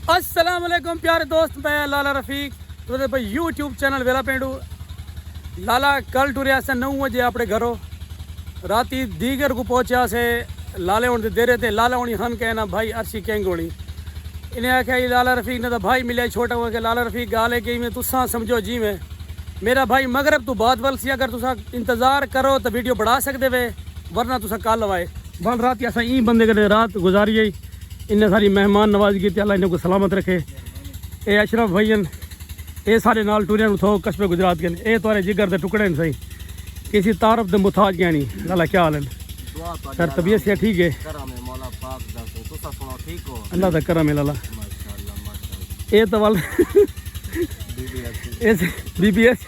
अस्सलाम वालेकुम प्यारे दोस्त, मैं लाला रफीक तो भाई यूट्यूब चैनल वेला पेंडू लाला कल टुरिया से 9 बजे अपने घरों राती दीगर को पहुंचा से लाले होने दे रहे थे। लाला होनी हन कहना भाई अर्शी केंग होनी इन्हें आख्या लाला रफीक ने तो भाई मिले छोटा हुआ के लाला रफीक गाले कि में तुसा समझो जी में मेरा भाई मगरब तो बाद वल सी अगर तुसा इंतज़ार करो तो वीडियो बढ़ा सकते वे वरना तुसा कल आए बल रात ऐसा ई बंदे के रात गुजारी आई इन्हें सारी मेहमान नवाजगी थी। अल्लाह इन्हें को सलामत रखे। ये अशरफ भैयन ये सारे नाल टूरिया थो कस्बे गुजरात के ये तुम्हारे जिगर के टुकड़े सही किसी तारफ दे मुताज क्या नहीं। लाला क्या हाल है सर? तबीयत से ठीक है? अल्लाह का करम है लाला। ये तो वाल बीबीएस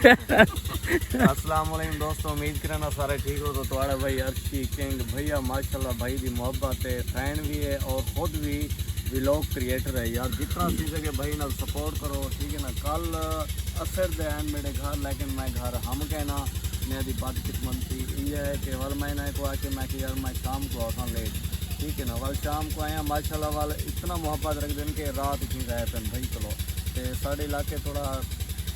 अस्सलाम वालेकुम दोस्तों, उम्मीद करना सारे ठीक हो। तो तुम्हारा भाई अर्शी किंग भैया माशाल्लाह भाई दी मोहब्बत है, फैन भी है और खुद भी व्लॉग क्रिएटर है यार। जितना सी सके भाई ना सपोर्ट करो, ठीक है ना। कल असर दे हैं मेरे घर, लेकिन मैं घर हम कहना मेरी बदकिस्मत थी ये है कि वल मैंने को आके मैं कि यार मैं शाम को आता लेट, ठीक है ना। वल शाम को आया माशाल्लाह वाल इतना मोहब्बत रख दें कि रात इतनी रहे पेन भाई। चलो तो साढ़े इलाके थोड़ा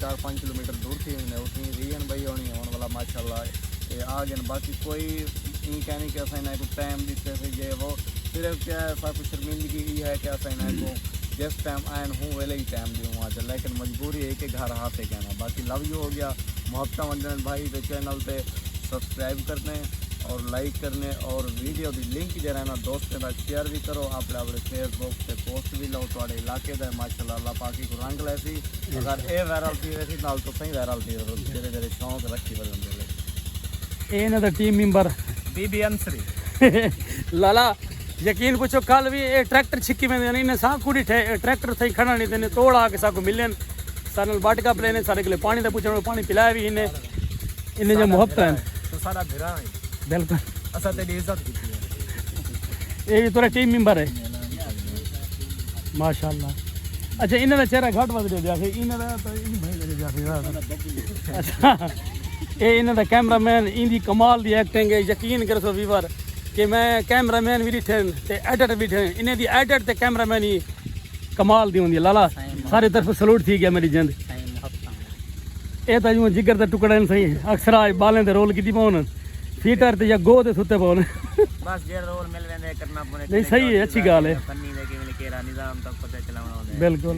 4-5 किलोमीटर दूर थी उठी रीन भाई होनी होने वाला माशाल्लाह आ गए। बाकी कोई ई कहने कि असा इन्हें को टाइम दिते थे ये वो सिर्फ क्या है कुछ शर्मिंदगी ये है कि असा इन्हें को जिस टाइम आयन हूँ वेले ही टाइम दूँ आज, लेकिन मजबूरी है कि घर हाथे कहना। बाकी लव यू हो गया मोहब्बत वंजन भाई के चैनल पे सब्सक्राइब करने और लाइक करने और वीडियो की लिंक जरा ना दोस्तों का शेयर भी करो। अपने अपने फेसबुक से पोस्ट भी लो थोड़े इलाके का माशाल्लाह अल्लाह पाकी को रंग लैसी अगर ये वायरल थी वैसी नाल तो सही वायरल थी धीरे धीरे शौक रखी वजन ये ना टीम मेंबर बीबीएम श्री लाला यकीन पूछो कल भी ये ट्रैक्टर छिक्की में इन्हें सा कुड़ी ट्रैक्टर सही खड़ा नहीं देने तोड़ा के साको मिलन सारे बाटका प्लेने सारे के लिए पानी का पूछने पानी पिलाया भी इन्हें जो मोहब्बत है तो सारा भिरा है बिल्कुल असा तेरी इज्जत की है। ये भी थोड़ा टीम मेंबर है माशाल्लाह। अच्छा इन्हें का चेहरा घट वध दे दिया इन्हें तो भाई दे दिया। अच्छा ये इन्हें का कैमरामैन इनकी कमाल दी एक्टिंग है। यकीन करो सो वीवर कि मैं कैमरामैन भी थे ते एडिटर भी थे इन्हें दी एडिट ते कैमरामैन ही कमाल दी होंगी। लाला सारी तरफ सलूट थी गया मेरी जिंद। ये तो यूँ जिगर के टुकड़े सही अक्सर आज बालें दे रोल की पाउन फीटर ते या गो ते सुते पाउन बस जे रोल मिल वेंदे करना पड़े। नहीं सही है अच्छी गाल है फन्नी दे के केरा निजाम तक पता चलावना होंदा बिल्कुल।